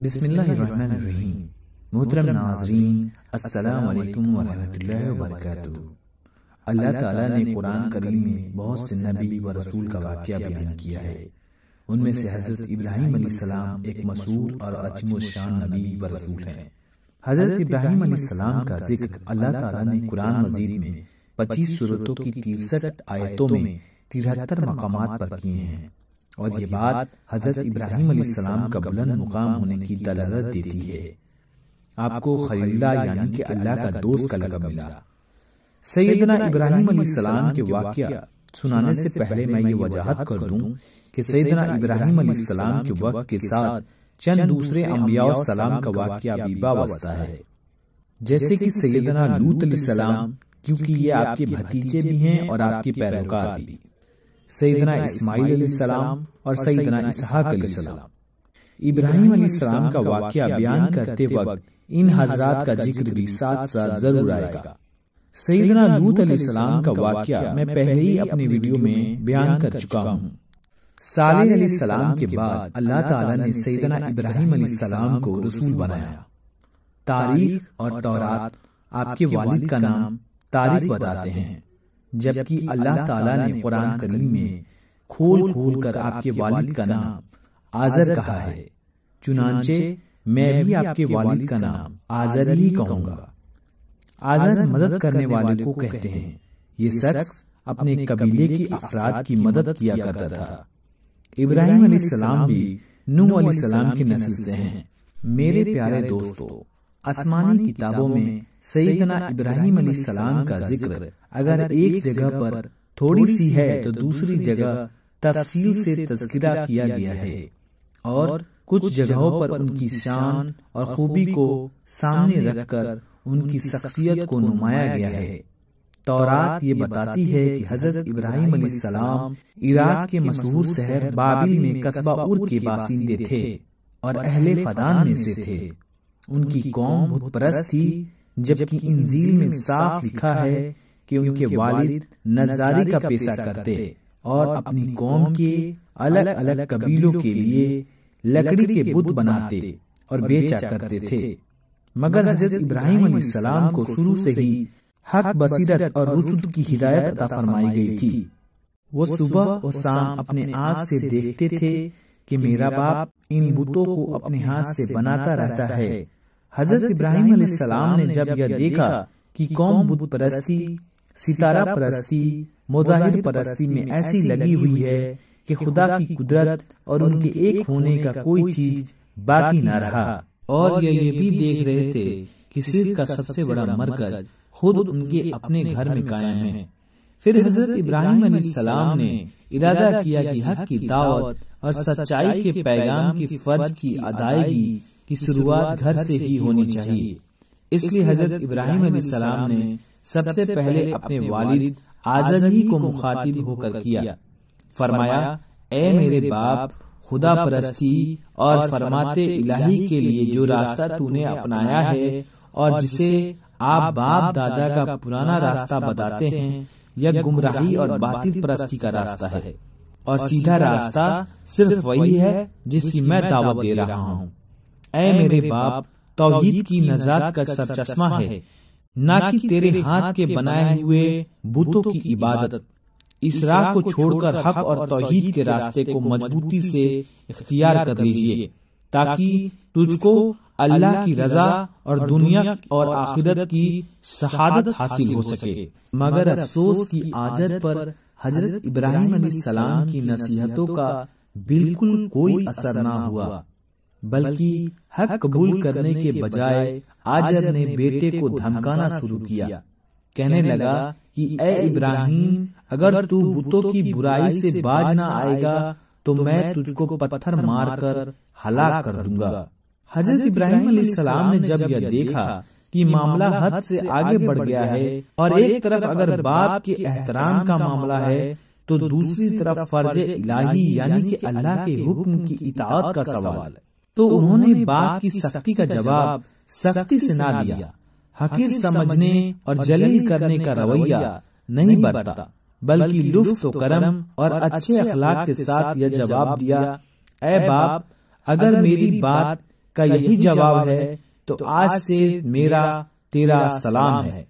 بسم اللہ الرحمن الرحیم۔ محترم ناظرین، السلام علیکم ورحمۃ اللہ وبرکاتہ۔ اللہ تعالیٰ نے قرآن کریم میں بہت سے نبی و رسول کا واقعہ بیان کیا ہے۔ ان میں سے حضرت ابراہیم علیہ السلام ایک مشہور اور عظیم الشان نبی و رسول ہیں۔ حضرت ابراہیم علیہ السلام کا ذکر اللہ تعالیٰ نے قرآن مجید میں 25 سورتوں کی 63 آیتوں میں 73 مقامات پر کیے ہیں، اور یہ بات حضرت ابراہیم علیہ السلام کا بلند مقام ہونے کی دلالت دیتی ہے۔ آپ کو خلیل اللہ یعنی کہ اللہ کا دوست کا لقب ملا۔ سیدنا ابراہیم علیہ السلام کے واقعہ سنانے سے پہلے میں یہ وضاحت کر دوں کہ سیدنا ابراہیم علیہ السلام کے وقت کے ساتھ چند دوسرے انبیاء السلام کا واقعہ بھی وابستہ ہے، جیسے کہ سیدنا لوط علیہ السلام، کیونکہ یہ آپ کے بھتیجے بھی ہیں اور آپ کے پیروکار بھی، سیدنا اسماعیل علیہ السلام اور سیدنا اسحاق علیہ السلام۔ ابراہیم علیہ السلام کا واقعہ بیان کرتے وقت ان حضرات کا ذکر بھی ساتھ ساتھ ضرور آئے گا۔ سیدنا لوط علیہ السلام کا واقعہ میں پہلے ہی اپنی ویڈیو میں بیان کر چکا ہوں۔ صالح علیہ السلام کے بعد اللہ تعالیٰ نے سیدنا ابراہیم علیہ السلام کو رسول بنایا۔ تاریخ اور تورات آپ کے والد کا نام تاریخ بتاتے ہیں، جبکہ اللہ تعالیٰ نے قرآن کریم میں کھول کھول کر آپ کے والد کا نام آزر کہا ہے۔ چنانچہ میں بھی آپ کے والد کا نام آزر ہی کہوں گا۔ آزر مدد کرنے والے کو کہتے ہیں۔ یہ شخص اپنے قبیلے کی افراد کی مدد کیا کرتا تھا۔ ابراہیم علیہ السلام بھی نوح علیہ السلام کی نسل سے ہیں۔ میرے پیارے دوستو، آسمانی کتابوں میں سیدنا ابراہیم علیہ السلام کا ذکر اگر ایک جگہ پر تھوڑی سی ہے تو دوسری جگہ تفصیل سے تذکرہ کیا گیا ہے، اور کچھ جگہوں پر ان کی شان اور خوبی کو سامنے رکھ کر ان کی شخصیت کو نمایا گیا ہے۔ تورات یہ بتاتی ہے کہ حضرت ابراہیم علیہ السلام عراق کے مشہور شہر بابل میں قصبہ ار کے باشندے تھے اور اہل فدان میں سے تھے۔ ان کی قوم بت پرست تھی، جبکہ انجیل میں صاف لکھا ہے کہ ان کے والد نجاری کا پیشہ کرتے اور اپنی قوم کے الگ الگ قبیلوں کے لیے لکڑی کے بت بناتے اور بیچا کرتے تھے۔ مگر حضرت ابراہیم علیہ السلام کو شروع سے ہی حق بصیرت اور رشد کی ہدایت عطا فرمائی گئی تھی۔ وہ صبح اور شام اپنے آنکھ سے دیکھتے تھے کہ میرا باپ ان بتوں کو اپنے ہاتھ سے بناتا رہتا ہے۔ حضرت ابراہیم علیہ السلام نے جب یہ دیکھا کہ قوم بت پرستی، ستارہ پرستی، مظاہر پرستی میں ایسی لگی ہوئی ہے کہ خدا کی قدرت اور ان کے ایک ہونے کا کوئی چیز باقی نہ رہا، اور یہ بھی دیکھ رہے تھے کہ شرک کا سب سے بڑا مرکز خود ان کے اپنے گھر میں قائم ہے۔ پھر حضرت ابراہیم علیہ السلام نے ارادہ کیا کہ حق کی دعوت اور سچائی کے پیغام کے فرض کی ادائیگی کی شروعات گھر سے ہی ہونی چاہیے۔ اس لیے حضرت ابراہیم علیہ السلام نے سب سے پہلے اپنے والد آزر ہی کو مخاطب ہو کر کیا۔ فرمایا، اے میرے باپ، خدا پرستی اور فرماتے الہی کے لیے جو راستہ تو نے اپنایا ہے اور جسے آپ باپ دادا کا پرانا راستہ بتاتے ہیں، یہ گمراہی اور باطل پرستی کا راستہ ہے، اور سیدھا راستہ صرف وہی ہے جس کی میں دعوت دے رہا ہوں۔ اے میرے باپ، توحید کی نجات کا سرچشمہ ہے، نہ کہ تیرے ہاتھ کے بنائے ہوئے بتوں کی عبادت۔ اس راہ کو چھوڑ کر حق اور توحید کے راستے کو مضبوطی سے اختیار کر لیجئے، تاکہ تجھ کو اللہ کی رضا اور دنیا اور آخرت کی سعادت حاصل ہو سکے۔ مگر افسوس کی عاجز پر حضرت ابراہیم علیہ السلام کی نصیحتوں کا بالکل کوئی اثر نہ ہوا، بلکہ حق قبول کرنے کے بجائے آزر نے بیٹے کو دھمکانا شروع کیا۔ کہنے لگا کہ اے ابراہیم، اگر تو بتوں کی برائی سے باز نہ آئے گا تو میں تجھ کو پتھر مار کر ہلاک کر دوں گا۔ حضرت ابراہیم علیہ السلام نے جب یہ دیکھا کہ معاملہ حد سے آگے بڑھ گیا ہے، اور ایک طرف اگر باپ کے احترام کا معاملہ ہے تو دوسری طرف فرض الہی یعنی کہ اللہ کے حکم کی اطاعت کا سوال ہے، تو انہوں نے باپ کی سختی کا جواب سختی سے نہ دیا، حقیر سمجھنے اور جلیل کرنے کا رویہ نہیں برتا، بلکہ لطف و کرم اور اچھے اخلاق کے ساتھ یہ جواب دیا، اے باپ، اگر میری بات کا یہی جواب ہے تو آج سے میرا تیرا سلام ہے۔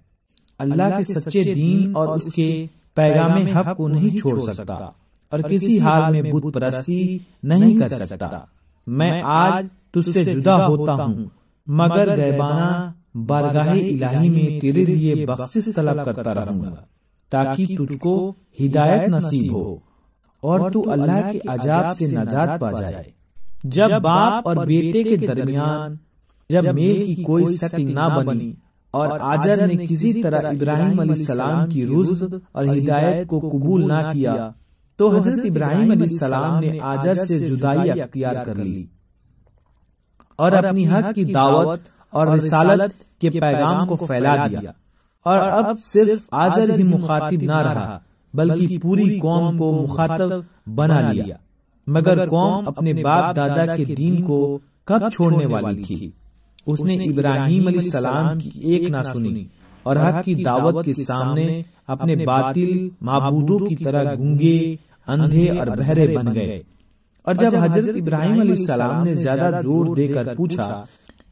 اللہ کے سچے دین اور اس کے پیغام حق کو نہیں چھوڑ سکتا اور کسی حال میں بت پرستی نہیں کر سکتا۔ میں آج تجھ سے جدا ہوتا ہوں، مگر غیبانہ بارگاہ الہی میں تیرے لیے بخشش طلب کرتا رہوں گا تاکہ تجھ کو ہدایت نصیب ہو اور تو اللہ کے عذاب سے نجات پا جائے۔ جب باپ اور بیٹے کے درمیان جب میل کی کوئی شکل نہ بنی اور آجر نے کسی طرح ابراہیم علیہ السلام کی رشد اور ہدایت کو قبول نہ کیا تو حضرت ابراہیم علیہ السلام نے آجر سے جدائی اختیار کر لی اور اپنی حق کی دعوت اور رسالت کے پیغام کو پھیلا دیا، اور اب صرف آجر ہی مخاطب نہ رہا بلکہ پوری قوم کو مخاطب بنا لیا۔ مگر قوم اپنے باپ دادا کے دین کو کب چھوڑنے والی تھی؟ اس نے ابراہیم علیہ السلام کی ایک نہ سنی اور حق کی دعوت کے سامنے اپنے باطل معبودوں کی طرح گونگے، اندھے اور بہرے بن گئے۔ اور جب حضرت ابراہیم علیہ السلام نے زیادہ زور دے کر پوچھا،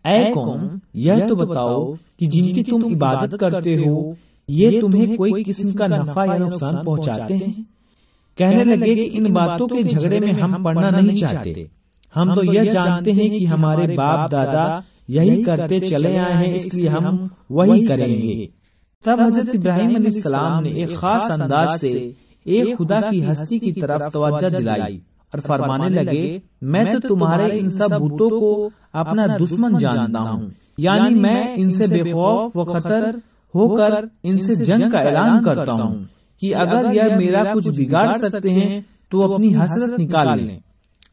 اے قوم، یہ تو بتاؤ کہ جن کی تم عبادت کرتے ہو یہ تمہیں کوئی قسم کا نفع یا نقصان پہنچاتے ہیں؟ کہنے لگے کہ ان باتوں کے جھگڑے میں ہم پڑنا نہیں چاہتے، ہم تو یہ جانتے ہیں کہ ہمارے باپ دادا یہی کرتے چلے آئے ہیں، اس لیے ہم وہی کریں گے۔ تب حضرت ابراہیم علیہ السلام نے ایک خاص انداز سے ایک خدا کی ہستی کی طرف توجہ دلائی اور فرمانے لگے، میں تو تمہارے ان سب بتوں کو اپنا دشمن جانتا ہوں، یعنی میں ان سے بے خوف و خطر ہو کر ان سے جنگ کا اعلان کرتا ہوں کہ اگر یہ میرا کچھ بگاڑ سکتے ہیں تو اپنی حسرت نکال لیں۔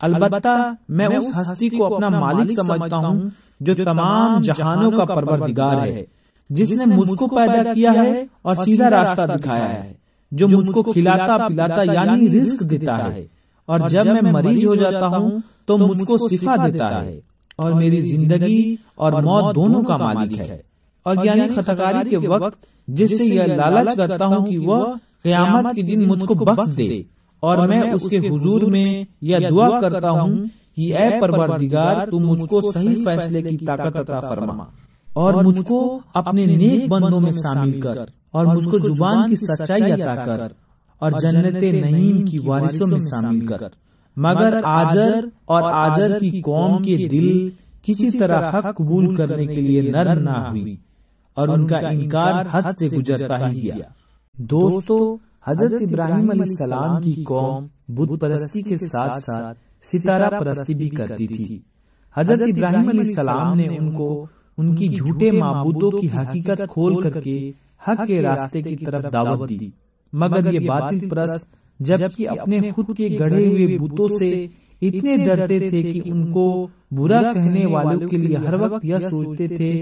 البتہ میں اس ہستی کو اپنا مالک سمجھتا ہوں جو تمام جہانوں کا پروردگار ہے، جس نے مجھ کو پیدا کیا ہے اور سیدھا راستہ دکھایا ہے، جو مجھ کو کھلاتا پلاتا یعنی رزق دیتا ہے، اور جب میں مریض ہو جاتا ہوں تو مجھ کو شفا دیتا ہے، اور میری زندگی اور موت دونوں کا مالک ہے، اور یعنی خطاکاری کے وقت جس سے یہ لالچ کرتا ہوں کہ وہ قیامت کے دن مجھ کو بخش دے، اور میں اس کے حضور میں یہ دعا کرتا ہوں کہ اے پروردگار تو مجھ کو صحیح فیصلے کی طاقت عطا فرما اور مجھ کو اپنے نیک بندوں میں شامل کر، اور مجھ کو زبان کی سچائی عطا کر اور جنت نعیم کی وارثوں میں شامل کر۔ مگر آجر اور آجر کی قوم کے دل کسی طرح حق قبول کرنے کے لیے نرم نہ ہوئی اور ان کا انکار حد سے گزرتا ہی گیا۔ دوستو، حضرت ابراہیم علیہ السلام کی قوم بت پرستی کے ساتھ ساتھ ستارہ پرستی بھی کرتی تھی۔ حضرت ابراہیم علیہ السلام نے ان کو ان کی جھوٹے معبودوں کی حقیقت کھول کر کے حق کے راستے کی طرف دعوت دی، مگر یہ باطل پرست جبکہ اپنے خود کے گڑھے ہوئے بتوں سے اتنے ڈرتے تھے کہ ان کو برا کہنے والوں کے لیے ہر وقت یہ سوچتے تھے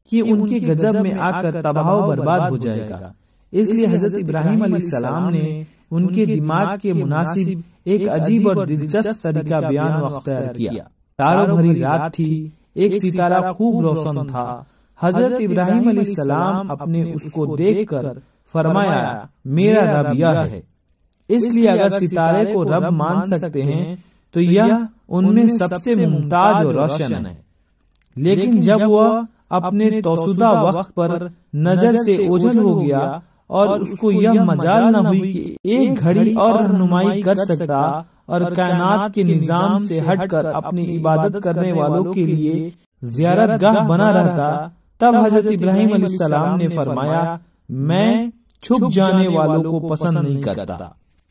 کہ ان کے غضب میں آ کر تباہ و برباد ہو جائے گا۔ اس لیے حضرت ابراہیم علیہ السلام نے ان کے دماغ کے مناسب ایک عجیب اور دلچسپ طریقہ بیان و اختیار کیا۔ تاروں بھری رات تھی، ایک ستارہ خوب روشن تھا۔ حضرت ابراہیم علیہ السلام اپنے اس کو دیکھ کر فرمایا، میرا رب یہ ہے۔ اس لیے اگر ستارے کو رب مان سکتے ہیں تو یہ ان میں سب سے ممتاز اور روشن ہے۔ لیکن جب وہ اپنے توسدہ وقت پر نظر سے اوجھل ہو گیا اور اس کو یہ مجال نہ ہوئی کہ ایک گھڑی اور رہنمائی کر سکتا اور کائنات کے نظام سے ہٹ کر اپنی عبادت کرنے والوں کے لیے زیارت گاہ بنا رہتا، تب حضرت ابراہیم علیہ السلام نے فرمایا، میں چھپ جانے والوں کو پسند نہیں کرتا،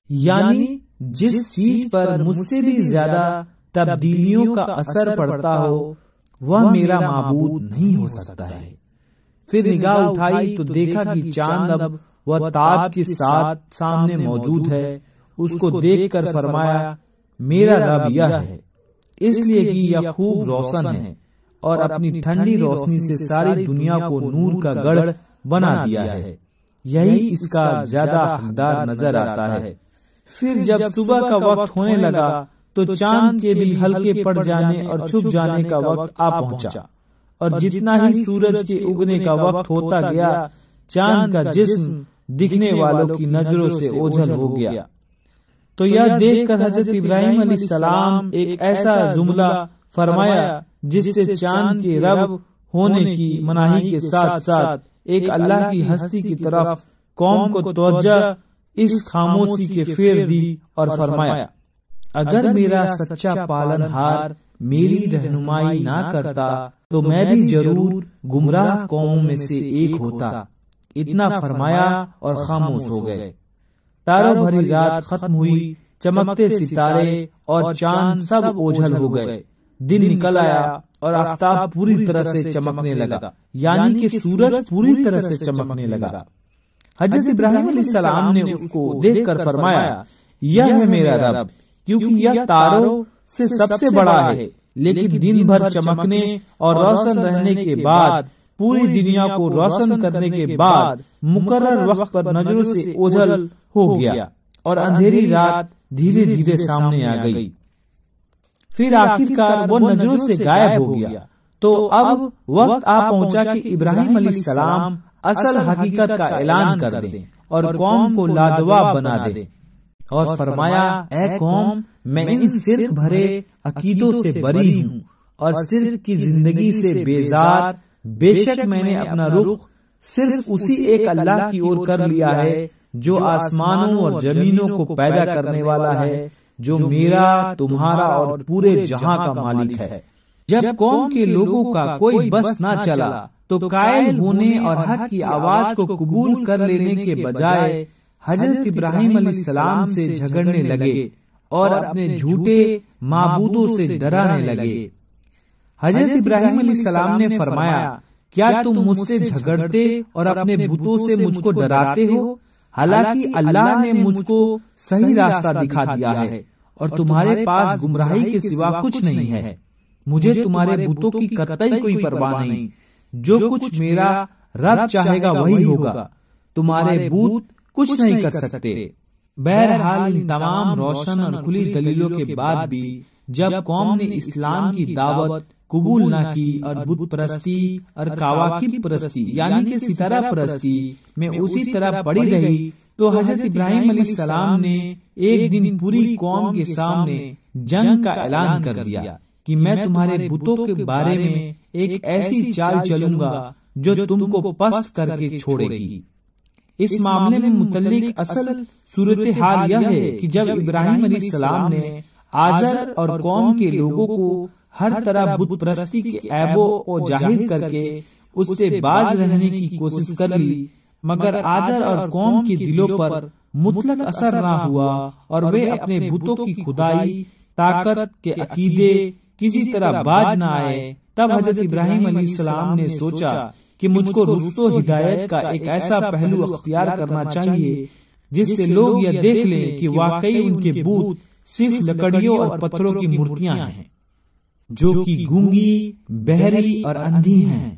یعنی جس چیز پر مجھ سے بھی زیادہ تبدیلیوں کا اثر پڑتا ہو وہ میرا معبود نہیں ہو سکتا ہے۔ پھر نگاہ اٹھائی تو دیکھا کہ چاند اب وہ تاب کے ساتھ سامنے موجود ہے۔ اس کو دیکھ کر فرمایا، میرا رب یہ ہے، اس لیے کہ یہ خوب روشن ہے اور اپنی ٹھنڈی روشنی سے ساری دنیا کو نور کا گڑھ بنا دیا ہے، یہی اس کا زیادہ حقدار نظر آتا ہے۔ پھر جب صبح کا وقت ہونے لگا تو چاند کے بھی ہلکے پڑ جانے اور چھپ جانے کا وقت آ پہنچا، اور جتنا ہی سورج کے اگنے کا وقت ہوتا گیا چاند کا جسم دکھنے والوں کی نظروں سے اوجھل ہو گیا۔ تو یہ دیکھ کر حضرت ابراہیم علیہ السلام ایک ایسا جملہ فرمایا جس سے چاند کے رب ہونے کی مناہی کے ساتھ ساتھ ایک اللہ کی ہستی کی طرف قوم کو توجہ اس خاموشی کے پھیر دی اور فرمایا اگر میرا سچا پالن ہار میری رہنمائی نہ کرتا تو میں بھی ضرور گمراہ قوموں میں سے ایک ہوتا۔ اتنا فرمایا اور خاموش ہو گئے۔ تاروں بھری رات ختم ہوئی، چمکتے ستارے اور چاند سب اوجھل ہو گئے، دن نکل آیا اور آفتاب پوری طرح سے چمکنے لگا، یعنی کہ سورج پوری طرح سے چمکنے لگا۔ حضرت ابراہیم علیہ السلام نے اس کو دیکھ کر فرمایا یہ ہے میرا رب، کیونکہ یہ تاروں سے سب سے بڑا ہے، لیکن دن بھر چمکنے اور روشن رہنے کے بعد، پوری دنیا کو روشن کرنے کے بعد مقرر وقت پر نظروں سے اوجھل ہو گیا اور اندھیری رات دھیرے دھیرے سامنے آ گئی، پھر آخر کار وہ نظروں سے غائب ہو گیا۔ تو اب وقت آ پہنچا کہ ابراہیم علیہ السلام اصل حقیقت کا اعلان کر دیں اور قوم کو لاجواب بنا دیں، اور فرمایا اے قوم، میں ان شرک بھرے عقیدوں سے بری ہوں اور شرک کی زندگی سے بیزار۔ بے شک میں نے اپنا رخ صرف اسی ایک اللہ کی اور کر لیا ہے جو آسمانوں اور زمینوں کو پیدا کرنے والا ہے، جو میرا، تمہارا اور پورے جہاں کا مالک ہے۔ جب قوم کے لوگوں کا کوئی بس نہ چلا تو قائل ہونے اور حق کی آواز کو قبول کر لینے کے بجائے حضرت ابراہیم علیہ السلام سے جھگڑنے لگے اور اپنے جھوٹے معبودوں سے ڈرانے لگے۔ حضرت ابراہیم علیہ السلام نے فرمایا کیا تم مجھ سے جھگڑتے اور اپنے بتوں سے مجھ کو ڈراتے ہو؟ حالانکہ اللہ نے مجھ کو صحیح راستہ دکھا دیا ہے اور تمہارے پاس گمراہی کے سوا کچھ نہیں ہے۔ مجھے تمہارے بتوں کی قطعی کوئی پرواہ نہیں، جو کچھ میرا رب چاہے گا وہی ہوگا، تمہارے بت کچھ نہیں کر سکتے۔ بہرحال ان تمام روشن اور کھلی دلیلوں کے بعد بھی جب قوم نے اسلام کی دعوت قبول نہ کی اور بت پرستی اور کواکب پرستی یعنی کہ ستارہ پرستی میں اسی طرح پڑی رہی، تو حضرت ابراہیم علیہ السلام نے ایک دن پوری قوم کے سامنے جنگ کا اعلان کر دیا کہ میں تمہارے بتوں کے بارے میں ایک ایسی چال چلوں گا جو تم کو پست کر کے چھوڑے گی۔ اس معاملے میں متعلق اصل صورتحال یہ ہے کہ جب ابراہیم علیہ السلام نے آزر اور قوم کے لوگوں کو ہر طرح بت پرستی کے عیبوں کو ظاہر کر کے اس سے باز رہنے کی کوشش کر لی، مگر آزر اور قوم کے دلوں پر مطلق اثر نہ ہوا اور وہ اپنے بتوں کی خدائی، طاقت کے عقیدے کسی طرح باز نہ آئے۔ تب حضرت ابراہیم علیہ السلام نے سوچا کہ مجھ کو رشد و ہدایت کا ایک ایسا پہلو اختیار کرنا چاہیے جس سے لوگ یہ دیکھ لیں کہ واقعی ان کے بت صرف لکڑیوں اور پتھروں کی مورتیاں ہیں جو کہ گونگی، بہری اور اندھی ہیں،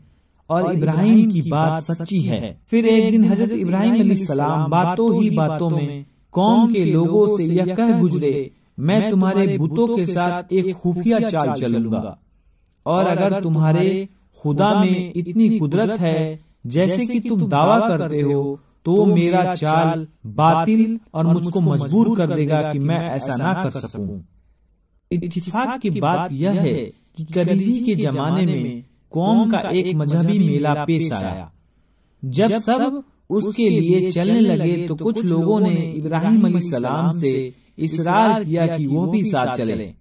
اور ابراہیم کی بات سچی ہے۔ پھر ایک دن حضرت ابراہیم علیہ السلام باتوں ہی باتوں میں قوم کے لوگوں سے یہ کہہ گزرے میں تمہارے بتوں کے ساتھ ایک خفیہ چال چلوں گا، اور اگر تمہارے خدا میں اتنی قدرت ہے جیسے کہ تم دعویٰ کرتے ہو تو میرا چال باطل اور مجھ کو مجبور کر دے گا کہ میں ایسا نہ کر سکوں۔ اتفاق کی بات یہ ہے کہ قریبی کے زمانے میں قوم کا ایک مذہبی میلہ پیش آیا۔ جب سب اس کے لیے چلنے لگے تو کچھ لوگوں نے ابراہیم علیہ السلام سے اصرار کیا کہ وہ بھی ساتھ چلیں۔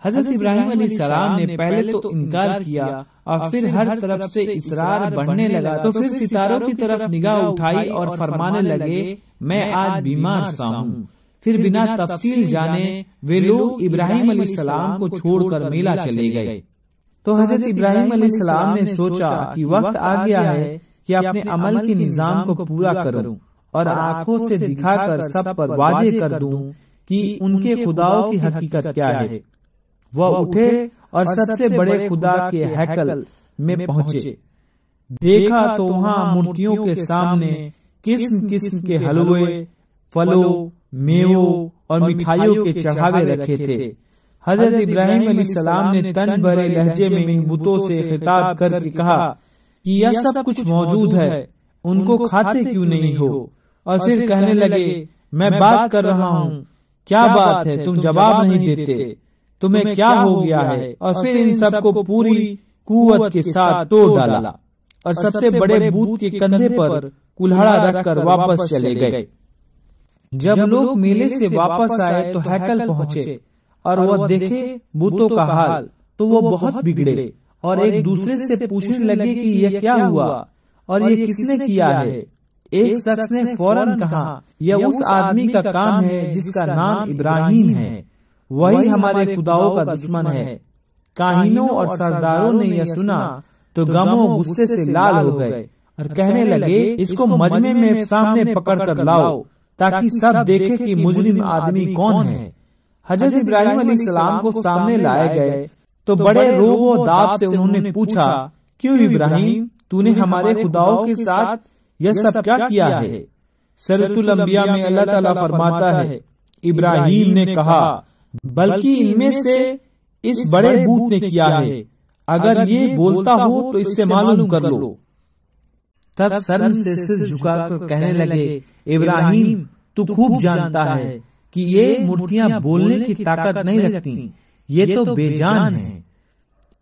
حضرت ابراہیم علیہ السلام نے پہلے تو انکار کیا اور پھر ہر طرف سے اصرار بڑھنے لگا تو پھر ستاروں کی طرف نگاہ اٹھائی اور فرمانے لگے میں آج بیمار سا ہوں۔ پھر بنا تفصیل جانے وہ لوگ ابراہیم علیہ السلام کو چھوڑ کر میلہ چلے گئے۔ تو حضرت ابراہیم علیہ السلام نے سوچا کہ وقت آ گیا ہے کہ اپنے عمل کے نظام کو پورا کروں اور آنکھوں سے دکھا کر سب پر واضح کر دوں کہ ان کے خداؤں کی حقیقت کیا ہے۔ وہ اٹھے اور سب سے بڑے خدا کے ہیکل میں پہنچے۔ دیکھا تو وہاں مورتیوں کے سامنے قسم قسم کے حلوے، پھلوں، میووں اور مٹھائیوں کے چڑھاوے رکھے تھے۔ حضرت ابراہیم علیہ السلام نے طنز بھرے لہجے میں ان بتوں سے خطاب کر کے کہا کہ یہ سب کچھ موجود ہے، ان کو کھاتے کیوں نہیں ہو؟ اور پھر کہنے لگے میں بات کر رہا ہوں، کیا بات ہے تم جواب نہیں دیتے؟ تمہیں کیا ہو گیا ہے؟ اور پھر ان سب کو پوری قوت کے ساتھ توڑ ڈالا اور سب سے بڑے بت کے کندھے پر کلہڑا رکھ کر واپس چلے گئے۔ جب لوگ میلے سے واپس آئے تو ہیکل پہنچے اور وہ دیکھے بتوں کا حال تو وہ بہت بگڑے اور ایک دوسرے سے پوچھنے لگے کہ یہ کیا ہوا اور یہ کس نے کیا ہے؟ ایک شخص نے فوراً کہا، یہ اس آدمی کا کام ہے جس کا نام ابراہیم ہے، وہی ہمارے خداؤں کا دشمن ہے۔ کاہنوں اور سرداروں نے یہ سنا تو غم و غصے سے لال ہو گئے اور کہنے لگے، اس کو مجمع میں سامنے پکڑ کر لاؤ تاکہ سب دیکھے کہ مجرم آدمی کون ہے۔ حضرت ابراہیم علیہ السلام کو سامنے لائے گئے تو بڑے روب و داب سے انہوں نے پوچھا، کیوں ابراہیم، تو نے ہمارے خداؤں کے ساتھ یہ سب کیا کیا ہے؟ سورۃ الانبیاء میں اللہ تعالیٰ فرماتا ہے، ابراہیم نے کہا، بلکہ ان میں سے اس بڑے بت نے کیا ہے، اگر یہ بولتا ہو تو اس سے معلوم کر لو۔ تب شرم سے سر جھکا کر کہنے لگے، ابراہیم تو خوب جانتا ہے کہ یہ مورتیاں بولنے کی طاقت نہیں رکھتی، یہ تو بے جان ہے۔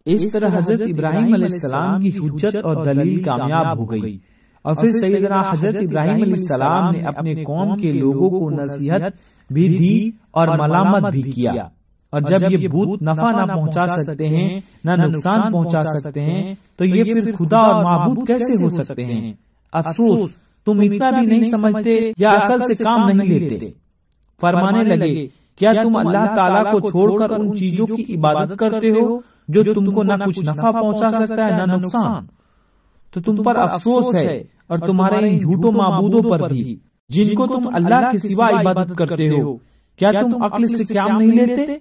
اس طرح حضرت ابراہیم علیہ السلام کی حجت اور دلیل کامیاب ہو گئی، اور پھر سیدنا حضرت ابراہیم علیہ السلام نے اپنے قوم کے لوگوں کو نصیحت بھی دی اور ملامت بھی کیا، اور جب یہ بت نفع نہ پہنچا سکتے ہیں نہ نقصان پہنچا سکتے ہیں تو یہ پھر خدا اور معبود کیسے ہو سکتے ہیں؟ افسوس تم اتنا بھی نہیں سمجھتے یا عقل سے کام نہیں لیتے۔ فرمانے لگے، کیا تم اللہ تعالیٰ کو چھوڑ کر ان چیزوں کی عبادت کرتے ہو جو تم کو نہ کچھ نفع پہنچا سکتا ہے نہ نقصان؟ تو تم پر افسوس ہے اور تمہارے ان جھوٹوں معبودوں پر بھی جن کو تم اللہ کے سوا عبادت کرتے ہو۔ کیا تم عقل سے کام نہیں لیتے؟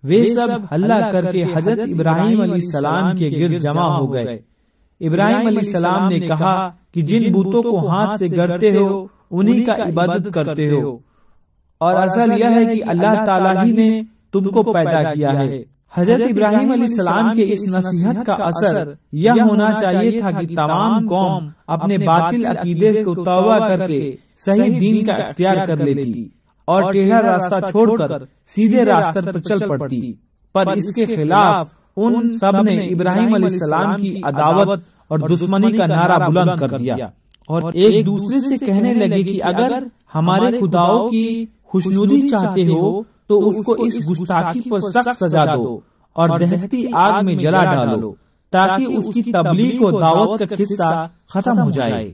وہ سب ہلہ کر کے حضرت ابراہیم علیہ السلام کے گرد جمع ہو گئے۔ ابراہیم علیہ السلام نے کہا کہ جن بتوں کو ہاتھ سے گڑتے ہو انہی کا عبادت کرتے ہو، اور اصل یہ ہے کہ اللہ تعالیٰ ہی نے تم کو پیدا کیا ہے۔ حضرت ابراہیم علیہ السلام کے اس نصیحت کا اثر یہ ہونا چاہیے تھا کہ تمام قوم اپنے باطل عقیدے کو توبہ کر کے صحیح دین کا اختیار کر لیتی اور ٹیڑھا راستہ چھوڑ کر سیدھے راستے پر چل پڑتی، پر اس کے خلاف ان سب نے ابراہیم علیہ السلام کی عداوت اور دشمنی کا نعرہ بلند کر دیا اور ایک دوسرے سے کہنے لگے کہ اگر ہمارے خداؤں کی خوشنودی چاہتے ہو تو اس کو اس گستاخی پر سخت سزا دو اور دہتی آگ میں جلا ڈالو تاکہ اس کی تبلیغ و دعوت کا قصہ ختم ہو جائے۔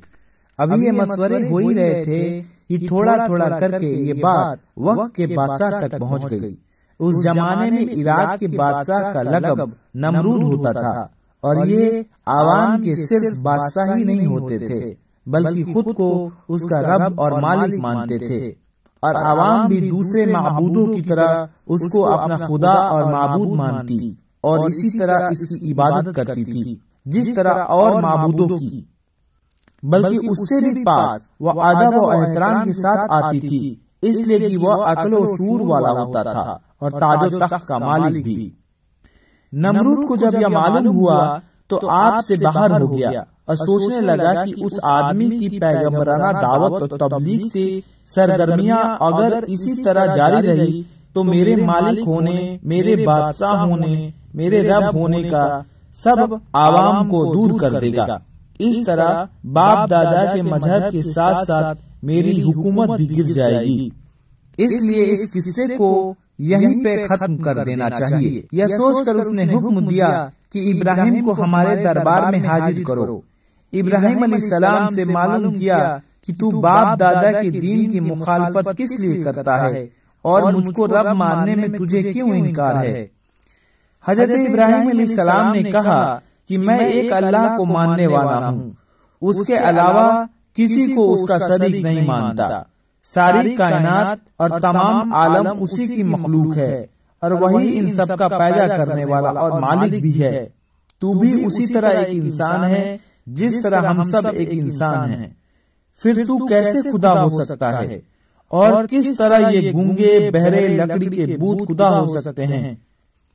ابھی یہ مشورے ہو ہی رہے تھے کہ تھوڑا تھوڑا کر کے یہ بات وقت کے بادشاہ تک پہنچ گئی۔ اس زمانے میں عراق کے بادشاہ کا لقب نمرود ہوتا تھا، اور یہ عوام کے صرف بادشاہ ہی نہیں ہوتے تھے بلکہ خود کو اس کا رب اور مالک مانتے تھے، اور عوام بھی دوسرے معبودوں کی طرح اس کو اپنا خدا اور معبود مانتی اور اسی طرح اس کی عبادت کرتی تھی جس طرح اور معبودوں کی، بلکہ اس سے بھی پاس وہ ادب و احترام کے ساتھ آتی تھی، اس لیے کہ وہ عقل و شعور والا ہوتا تھا اور تاج و تخت کا مالک بھی۔ نمرود کو جب یہ معلوم ہوا تو آپ سے باہر ہو گیا اور سوچنے لگا کہ اس آدمی کی پیغمبرانہ دعوت اور تبلیغ سے سرگرمیاں اگر اسی طرح جاری رہی تو میرے مالک ہونے، میرے بادشاہ ہونے، میرے رب ہونے کا سب عوام کو دور کر دے گا۔ اس طرح باپ دادا کے مذہب کے ساتھ ساتھ میری حکومت بھی گر جائے گی، اس لیے اس قصے کو یہیں پہ ختم کر دینا چاہیے۔ یہ سوچ کر اس نے حکم دیا کہ ابراہیم کو ہمارے دربار میں حاضر کرو۔ ابراہیم علیہ السلام سے معلوم کیا کہ تو باپ دادا کے دین کی مخالفت کس لیے کرتا ہے اور مجھ کو رب ماننے میں تجھے کیوں انکار ہے؟ حضرت ابراہیم علیہ السلام نے کہا کہ میں ایک اللہ کو ماننے والا ہوں، اس کے علاوہ کسی کو اس کا شریک نہیں مانتا۔ ساری کائنات اور تمام عالم اسی کی مخلوق ہے اور وہی ان سب کا پیدا کرنے والا اور مالک بھی ہے۔ تو بھی اسی طرح ایک انسان ہے جس طرح ہم سب ایک انسان ہیں، پھر تو کیسے خدا ہو سکتا ہے؟ اور کس طرح یہ گونگے بہرے لکڑی کے بت خدا ہو سکتے ہیں؟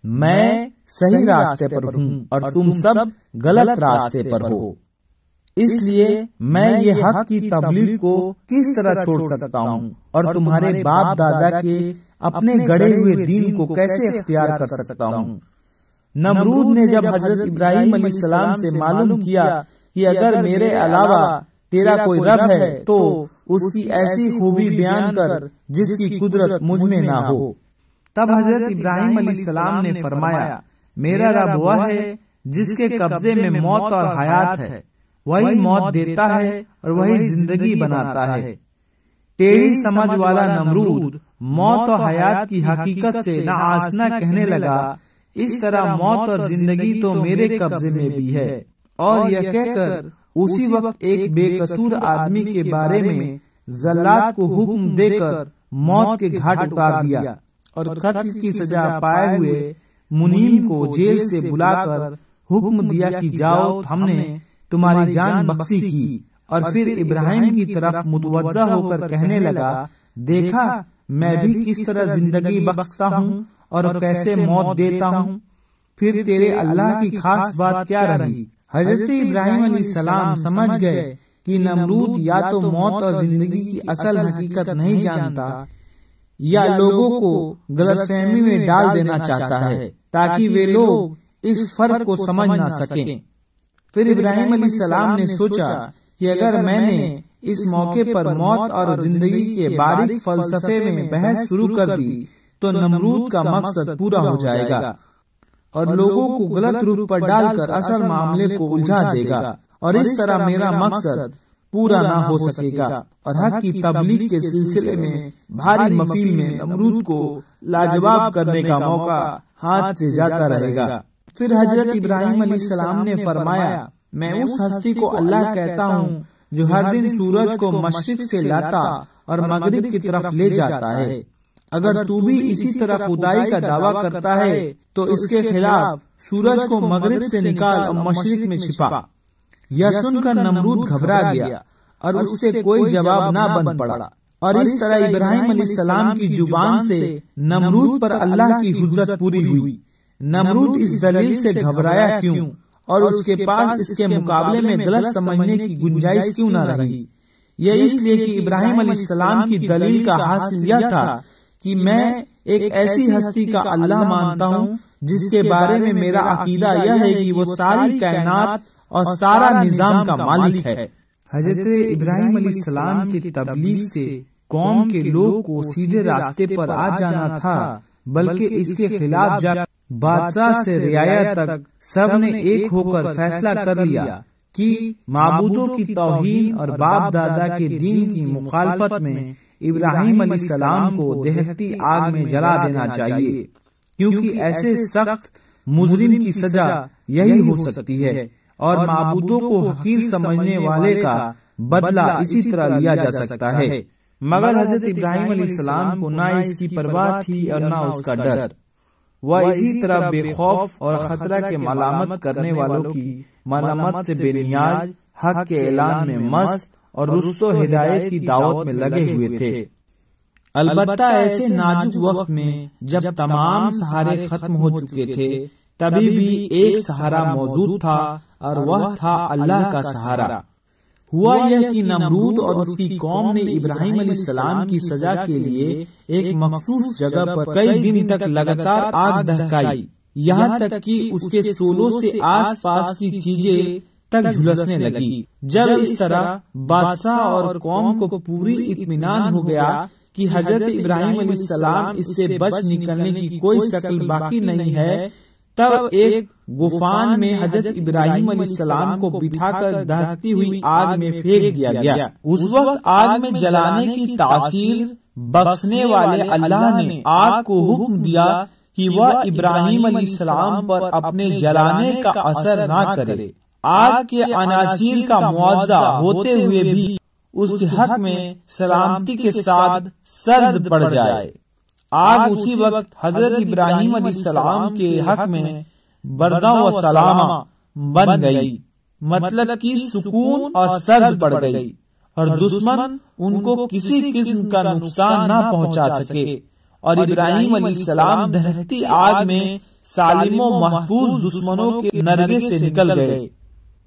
میں صحیح راستے پر ہوں اور تم سب غلط راستے پر ہو، اس لیے میں یہ حق کی تبلیغ کو کس طرح چھوڑ سکتا ہوں اور تمہارے باپ دادا کے اپنے گڑے ہوئے دین کو کیسے اختیار کر سکتا ہوں؟ نمرود نے جب حضرت ابراہیم علیہ السلام سے معلوم کیا کہ اگر میرے علاوہ تیرا کوئی رب ہے تو اس کی ایسی خوبی بیان کر جس کی قدرت مجھ میں نہ ہو، تب حضرت ابراہیم علیہ السلام نے فرمایا، میرا رب وہ ہے جس کے قبضے میں موت اور حیات ہے، وہی موت دیتا ہے اور وہی زندگی بناتا ہے۔ ٹیڑھی سمجھ والا نمرود موت اور حیات کی حقیقت سے نہ آشنا کہنے لگا، اس طرح موت اور زندگی تو میرے قبضے میں بھی ہے، اور یہ کہہ کر اسی وقت ایک بے قصور آدمی کے بارے میں ذلات کو حکم دے کر موت کے گھاٹ اتار دیا، اور قتل کی سزا پائے ہوئے منیم کو جیل سے بلا کر حکم دیا کہ جاؤ، ہم نے تمہاری جان بخشی کی۔ اور پھر ابراہیم کی طرف متوجہ ہو کر کہنے لگا، دیکھا میں بھی کس طرح زندگی بخشتا ہوں اور کیسے موت دیتا ہوں، پھر تیرے اللہ کی خاص بات کیا رہی؟ حضرت ابراہیم علیہ السلام سمجھ گئے کہ نمرود یا تو موت اور زندگی کی اصل حقیقت نہیں جانتا یا لوگوں کو غلط فہمی میں ڈال دینا چاہتا ہے تاکہ وہ لوگ اس فرق کو سمجھ نہ سکیں۔ پھر ابراہیم علیہ السلام نے سوچا کہ اگر میں نے اس موقع پر موت اور زندگی کے باریک فلسفے میں بحث شروع کر دی تو نمرود کا مقصد پورا ہو جائے گا اور لوگوں کو غلط روپ پر ڈال کر اصل معاملے کو الجھا دے گا، اور اس طرح میرا مقصد پورا نہ ہو سکے گا، اور حق کی تبلیغ کے سلسلے میں بھاری محفل میں نمرود کو لاجواب کرنے کا موقع ہاتھ سے جاتا رہے گا۔ پھر حضرت ابراہیم علیہ السلام نے فرمایا، میں اس ہستی کو اللہ کہتا ہوں جو ہر دن سورج کو مشرق سے لاتا اور مغرب کی طرف لے جاتا ہے۔ اگر تو بھی اسی طرح خدائی کا دعویٰ کرتا ہے تو اس کے خلاف سورج کو مغرب سے نکال اور مشرق میں چھپا۔ یہ سن کر نمرود گھبرا گیا اور اس سے کوئی جواب نہ بن پڑا، اور اس طرح ابراہیم علیہ السلام کی زبان سے نمرود پر اللہ کی حجت پوری ہوئی۔ نمرود اس دلیل سے گھبرایا کیوں اور اس کے پاس اس کے مقابلے میں غلط سمجھنے کی گنجائش کیوں نہ رہی؟ یہ اس لیے کہ ابراہیم علیہ السلام کی دلیل کا حاصل یہ تھا کہ میں ایک ایسی ہستی کا اللہ مانتا ہوں جس کے بارے میں میرا عقیدہ یہ ہے کہ وہ ساری کائنات اور سارا نظام کا مالک ہے۔ حضرت ابراہیم علیہ السلام کی تبلیغ سے قوم کے لوگ کو سیدھے راستے پر آ جانا تھا، بلکہ اس کے خلاف جا بادشاہ سے رعایا تک سب نے ایک ہو کر فیصلہ کر لیا کہ معبودوں کی توہین اور باپ دادا کے دین کی مخالفت میں ابراہیم علیہ السلام کو دہتی آگ میں جلا دینا چاہیے، کیونکہ ایسے سخت مجرم کی سزا یہی ہو سکتی ہے، اور معبودوں کو حقیر سمجھنے والے کا بدلہ اسی طرح لیا جا سکتا ہے۔ مگر حضرت ابراہیم علیہ السلام کو نہ اس کی پرواہ تھی اور نہ اس کا ڈر، وہ اسی طرح بے خوف اور خطرہ کے ملامت کرنے والوں کی ملامت سے بے نیاز حق کے اعلان میں مست اور رشد و ہدایت کی دعوت میں لگے ہوئے تھے۔ البتہ ایسے نازک وقت میں جب تمام سہارے ختم ہو چکے تھے، تبھی بھی ایک سہارا موجود تھا، اور وہ تھا اللہ کا سہارا۔ ہوا یہ کہ نمرود اور اس کی قوم نے ابراہیم علیہ السلام کی سزا کے لیے ایک مخصوص جگہ پر کئی دن تک لگاتار آگ دہکائی، یہاں تک کہ اس کے سولوں سے آس پاس کی چیزیں تک جھلسنے لگی۔ جب اس طرح بادشاہ اور قوم کو پوری اطمینان ہو گیا کہ حضرت ابراہیم علیہ السلام اس سے بچ نکلنے کی کوئی شکل باقی نہیں ہے، تب ایک گفان میں حضرت ابراہیم علیہ السلام کو بٹھا کر دہتی ہوئی آگ میں پھینک دیا گیا۔ اس وقت آگ میں جلانے کی تاثیر بخشنے والے اللہ نے آگ کو حکم دیا کہ وہ ابراہیم علیہ السلام پر اپنے جلانے کا اثر نہ کرے۔ آگ کے عناصر کا معاوضہ ہوتے ہوئے بھی اس کے حق میں سلامتی کے ساتھ سرد پڑ جائے۔ آگ اسی وقت حضرت ابراہیم علیہ السلام کے حق میں بردہ و سلامہ بن گئی، مطلب کہ سکون اور سرد پڑ گئی، اور دشمن ان کو کسی قسم کا نقصان نہ پہنچا سکے، اور ابراہیم علیہ السلام دہتی آگ میں سالم و محفوظ دشمنوں کے نرغے سے نکل گئے۔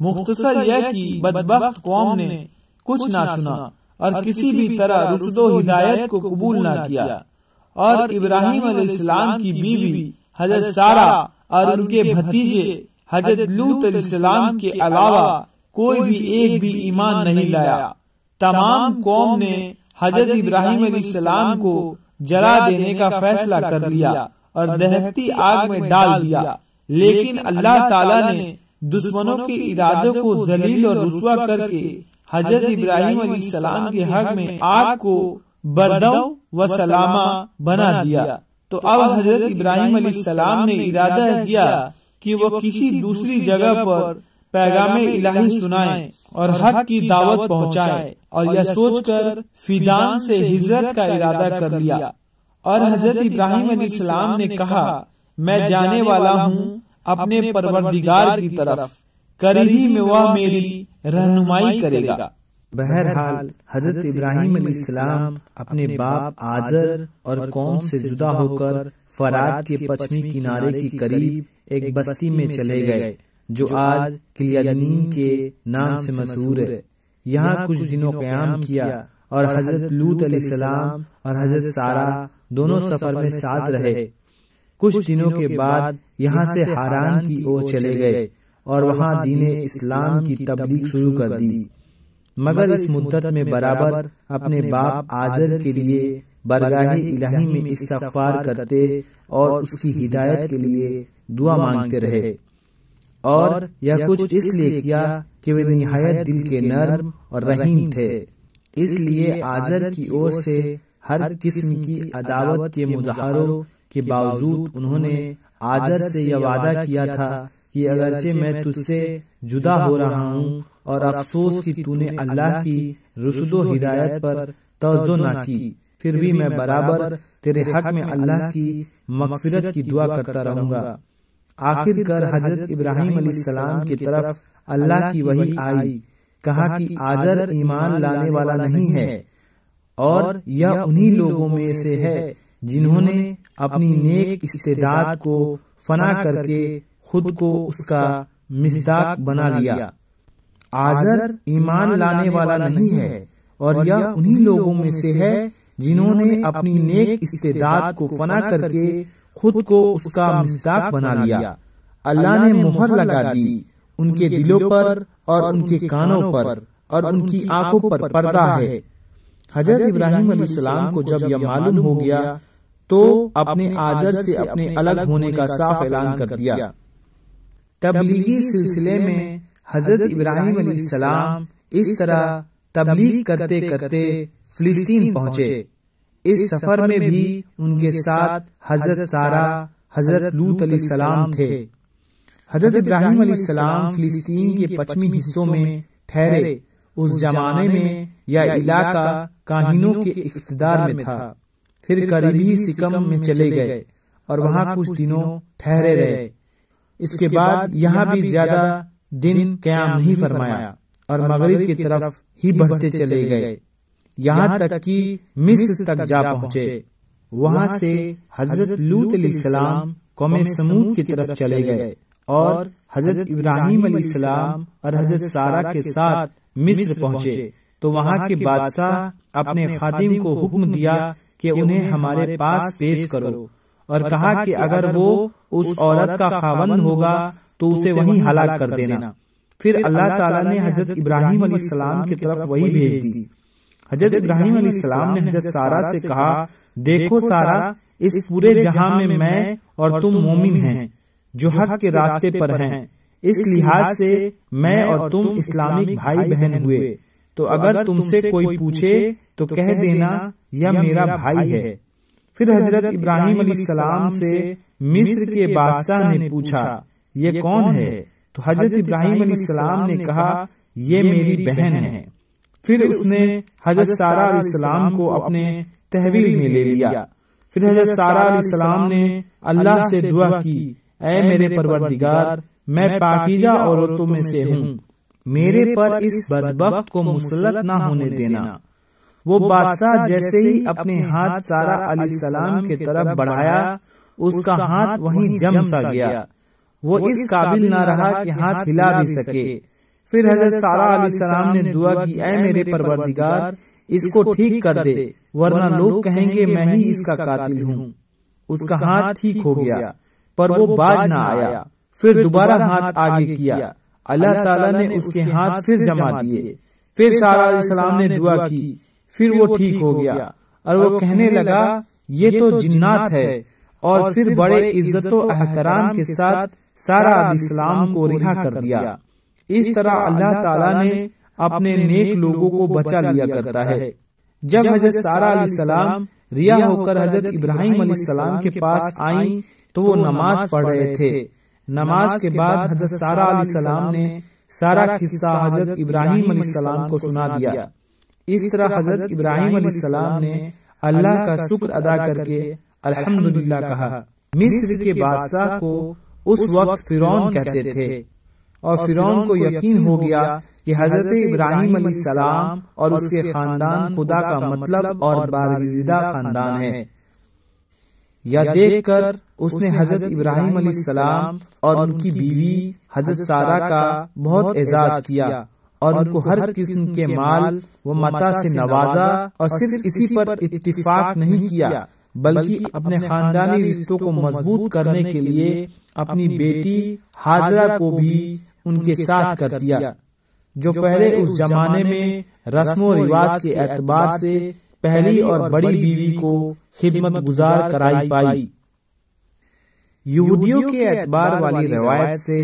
مختصر یہ کہ بدبخت قوم نے کچھ نہ سنا اور کسی بھی طرح رشد و ہدایت کو قبول نہ کیا، اور ابراہیم علیہ السلام کی بیوی حضرت سارہ اور ان کے بھتیجے حضرت لوط علیہ السلام کے علاوہ کوئی بھی ایک بھی ایمان نہیں لایا۔ تمام قوم نے حضرت ابراہیم علیہ السلام کو جلا دینے کا فیصلہ کر لیا اور دہکتی آگ میں ڈال دیا، لیکن اللہ تعالیٰ نے دشمنوں کے ارادوں کو ذلیل اور رسوا کر کے حضرت ابراہیم علیہ السلام کے حق میں آگ کو بردو و سلامہ بنا دیا۔ تو اب حضرت ابراہیم علیہ السلام نے ارادہ کیا کہ وہ کسی دوسری جگہ پر پیغام الہی سنائیں اور حق کی دعوت پہنچائیں، اور یہ سوچ کر فیدان سے ہجرت کا ارادہ کر لیا۔ اور حضرت ابراہیم علیہ السلام نے کہا، میں جانے والا ہوں اپنے پروردگار کی طرف، قریب ہی میں وہ میری رہنمائی کرے گا۔ بہرحال حضرت ابراہیم علیہ السلام اپنے باپ آزر اور قوم سے جدا ہو کر فرات کے پچھمی کنارے کے قریب ایک بستی میں چلے گئے جو آج کلیادنین کے نام سے مشہور ہے۔ یہاں کچھ دنوں قیام کیا اور حضرت لوط علیہ السلام اور حضرت سارہ دونوں سفر میں ساتھ رہے۔ کچھ دنوں کے بعد یہاں سے ہاران کی اور چلے گئے اور وہاں دین اسلام کی تبلیغ شروع کر دی، مگر اس مدت میں برابر اپنے باپ آزر کے لیے برگاہ الہی میں استغفار کرتے اور اس کی ہدایت کے لیے دعا مانگتے رہے، اور یہ کچھ اس لیے کیا کہ وہ نہایت دل کے نرم اور رحیم تھے۔ اس لیے آزر کی اور سے ہر قسم کی عداوت کے مظاہروں کے باوجود انہوں نے آزر سے یہ وعدہ کیا تھا کہ اگرچہ میں تجھ سے جدا ہو رہا ہوں اور افسوس کہ تو نے اللہ کی رشد و ہدایت پر توجہ نہ کی، پھر بھی میں برابر تیرے حق میں اللہ کی مغفرت کی دعا کرتا رہوں گا۔ آخر کر حضرت ابراہیم علیہ السلام کی طرف اللہ کی وحی آئی، کہا کہ آزر ایمان لانے والا نہیں ہے، اور یہ انہی لوگوں میں سے ہے جنہوں نے اپنی نیک استعداد کو فنا کر کے خود کو اس کا مصداق بنا لیا۔ آزر ایمان لانے والا نہیں ہے، اور یہ انہی لوگوں میں سے ہے جنہوں نے اپنی نیک استعداد کو فنا کر کے خود کو اس کا مصداق بنا لیا۔ اللہ نے مہر لگا دی ان کے دلوں پر اور ان کے کانوں پر اور ان کی آنکھوں پر پردہ ہے۔ حضرت ابراہیم علیہ السلام کو جب یہ معلوم ہو گیا تو اپنے آزر سے اپنے الگ ہونے کا صاف اعلان کر دیا۔ تبلیغی سلسلے میں حضرت ابراہیم علیہ السلام اس طرح تبلیغ کرتے کرتے فلسطین پہنچے۔ اس سفر میں بھی ان کے ساتھ حضرت سارہ، حضرت لوط علیہ السلام تھے۔ حضرت ابراہیم علیہ السلام فلسطین کے پچھمی حصوں میں ٹھہرے۔ اس زمانے میں یہ علاقہ کاہنوں کے اقتدار میں تھا۔ پھر قریبی سکم میں چلے گئے اور وہاں کچھ دنوں ٹھہرے رہے۔ اس کے بعد یہاں بھی زیادہ دن قیام نہیں فرمایا اور مغرب کی طرف ہی بڑھتے چلے گئے، یہاں تک کہ مصر تک جا پہنچے۔ وہاں سے حضرت لوط علیہ السلام قوم سمود کی طرف چلے گئے اور حضرت ابراہیم علیہ السلام اور حضرت سارہ کے ساتھ مصر پہنچے تو وہاں کے بادشاہ اپنے خادم کو حکم دیا کہ انہیں ہمارے پاس پیش کرو، اور کہا کہ اگر وہ اس عورت کا خاوند ہوگا تو اسے وہیں ہلاک کر دینا۔ پھر اللہ تعالیٰ نے حضرت ابراہیم علیہ السلام کی طرف وہی بھیج دی۔ حضرت ابراہیم علیہ السلام نے حضرت سارہ سے کہا، دیکھو سارہ، اس پورے جہاں میں اور تم مومن ہیں جو حق کے راستے پر ہیں، اس لحاظ سے میں اور تم اسلامک بھائی بہن ہوئے، تو اگر تم سے کوئی پوچھے تو کہہ دینا یہ میرا بھائی ہے۔ پھر حضرت ابراہیم علیہ السلام سے مصر کے بادشاہ نے پوچھا، یہ کون ہے؟ تو حضرت ابراہیم علیہ السلام نے کہا، یہ میری بہن ہے۔ پھر اس نے حضرت سارہ علیہ السلام کو اپنے تحویل میں لے لیا۔ پھر حضرت سارہ علیہ السلام نے اللہ سے دعا کی، اے میرے پروردگار، میں پاکیزہ عورتوں میں سے ہوں، میرے پر اس بدبخت کو مسلط نہ ہونے دینا۔ وہ بادشاہ جیسے ہی اپنے ہاتھ سارہ علیہ السلام کی طرف بڑھایا، اس کا ہاتھ وہیں جم سا گیا، وہ اس قابل نہ رہا کہ ہاتھ ہلا بھی سکے۔ پھر حضرت سارہ علیہ السلام نے دعا کی، اے میرے پروردگار، اس کو ٹھیک کر دے ورنہ لوگ کہیں گے میں ہی اس کا قاتل ہوں۔ اس کا ہاتھ ٹھیک ہو گیا پر وہ باز نہ آیا۔ پھر دوبارہ ہاتھ آگے کیا، اللہ تعالیٰ نے اس کے ہاتھ پھر جما دیے۔ پھر سارہ علیہ السلام نے دعا کی، پھر وہ ٹھیک ہو گیا اور وہ کہنے لگا یہ تو جنات ہے، اور پھر بڑے عزت و احترام کے ساتھ سارہ علیہ السلام کو رہا کر دیا۔ اس طرح اللہ تعالیٰ نے اپنے نیک لوگوں کو بچا لیا کرتا ہے۔ جب حضرت سارہ علیہ السلام ریا ہو کر حضرت ابراہیم علیہ السلام کے پاس آئیں تو وہ نماز پڑھ رہے تھے۔ نماز کے بعد حضرت سارہ علیہ السلام نے سارا قصہ حضرت ابراہیم علیہ السلام کو سنا دیا۔ اس طرح حضرت ابراہیم علیہ السلام نے اللہ کا شکر ادا کر کے الحمدللہ کہا۔ مصر کے بادشاہ کو اس وقت فرعون کہتے تھے، اور فرعون کو یقین ہو گیا کہ حضرت ابراہیم علیہ السلام اور اس کے خاندان خدا کا مطلب اور برگزیدہ خاندان ہے۔ یا دیکھ کر اس نے حضرت ابراہیم علیہ السلام اور ان کی بیوی حضرت سارہ کا بہت اعزاز کیا اور ان کو ہر قسم کے مال و متاع سے نوازا، اور صرف اسی پر اتفاق نہیں کیا بلکہ اپنے خاندانی رشتوں کو مضبوط کرنے کے لیے اپنی بیٹی ہاجرہ کو بھی ان کے ساتھ کر دیا، جو پہلے اس زمانے میں رسم و رواج کے اعتبار سے پہلی اور بڑی بیوی کو خدمت گزار کرائی پائی۔ یہودیوں کے اعتبار والی روایت سے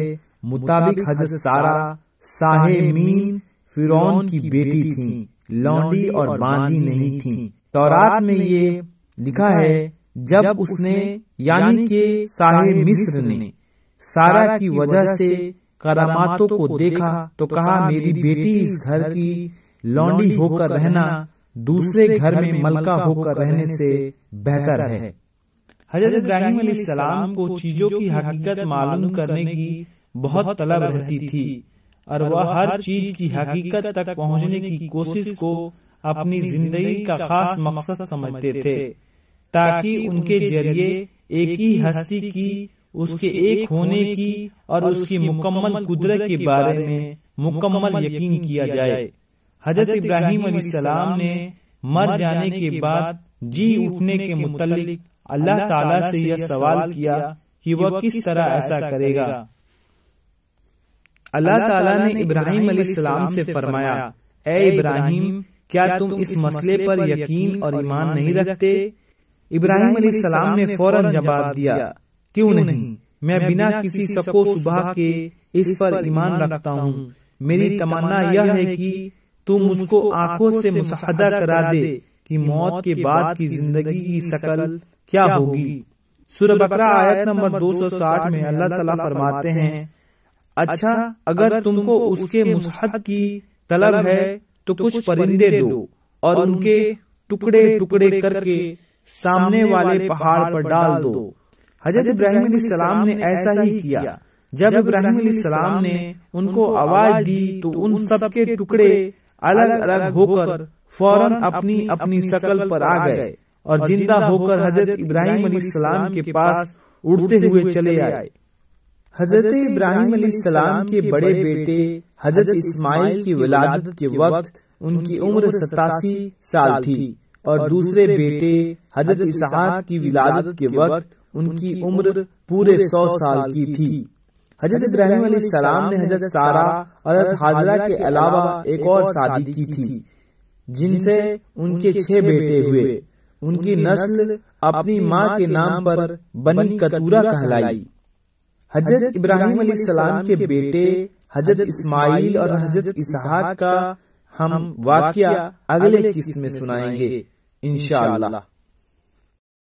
مطابق حضرت سارہ صاحب مین فرعون کی بیٹی تھیں، لونڈی اور باندی نہیں تھیں۔ تورات میں یہ لکھا ہے جب اس نے یعنی کہ صاحب مصر نے سارہ کی وجہ سے کراماتوں کو دیکھا تو کہا میری بیٹی اس گھر کی لونڈی ہو کر رہنا دوسرے گھر میں ملکہ ہو کر رہنے سے بہتر ہے۔ حضرت ابراہیم علیہ السلام کو چیزوں کی حقیقت معلوم کرنے کی بہت طلب رہتی تھی، اور وہ ہر چیز کی حقیقت تک پہنچنے کی کوشش کو اپنی زندگی کا خاص مقصد سمجھتے تھے، تاکہ ان کے ذریعے ایک ہی ہستی کی، اس کے ایک ہونے کی اور اس کی مکمل قدرت کے بارے میں مکمل یقین کیا جائے۔ حضرت ابراہیم علیہ السلام نے مر جانے کے بعد جی اٹھنے کے متعلق اللہ تعالیٰ سے یہ سوال کیا کہ وہ کس طرح ایسا کرے گا۔ اللہ تعالیٰ نے ابراہیم علیہ السلام سے فرمایا، اے ابراہیم کیا تم اس مسئلے پر یقین اور ایمان نہیں رکھتے؟ ابراہیم علیہ السلام نے فوراً جواب دیا، کیوں نہیں، میں بنا کسی شک و شبہ کے اس پر ایمان رکھتا ہوں۔ میری تمنا یہ ہے کہ تو مجھ کو آنکھوں سے مشاہدہ کرا دے کہ موت کے بعد کی زندگی کی شکل کیا ہوگی۔ سورہ بقرہ آیت نمبر 260 میں اللہ تعالیٰ فرماتے ہیں، اچھا اگر تم کو اس کے مشاہدہ کی طلب ہے تو کچھ پرندے لو اور ان کے ٹکڑے ٹکڑے کر کے سامنے والے پہاڑ پر ڈال دو۔ حضرت ابراہیم علیہ السلام نے ایسا ہی کیا۔ جب ابراہیم علیہ السلام نے ان کو آواز دی تو ان سب کے ٹکڑے الگ الگ ہو کر فوراً اپنی اپنی شکل پر آ گئے اور زندہ ہو کر حضرت ابراہیم علیہ السلام کے پاس اڑتے ہوئے چلے آئے۔ حضرت ابراہیم علیہ السلام کے بڑے بیٹے حضرت اسماعیل کی ولادت کے وقت ان کی عمر 87 سال تھی، اور دوسرے بیٹے حضرت اسحاق کی ولادت کے وقت ان کی عمر پورے 100 سال کی تھی۔ حضرت ابراہیم علیہ السلام نے حضرت سارہ اور حضرت ہاجرہ کے علاوہ ایک اور شادی کی تھی، جن سے ان کے 6 بیٹے ہوئے۔ ان کی نسل اپنی ماں کے نام پر بنی کتورہ کہلائی۔ حضرت ابراہیم علیہ السلام کے بیٹے حضرت اسماعیل اور حضرت اسحاق کا ہم واقعہ اگلے قسط میں سنائیں گے انشاءاللہ۔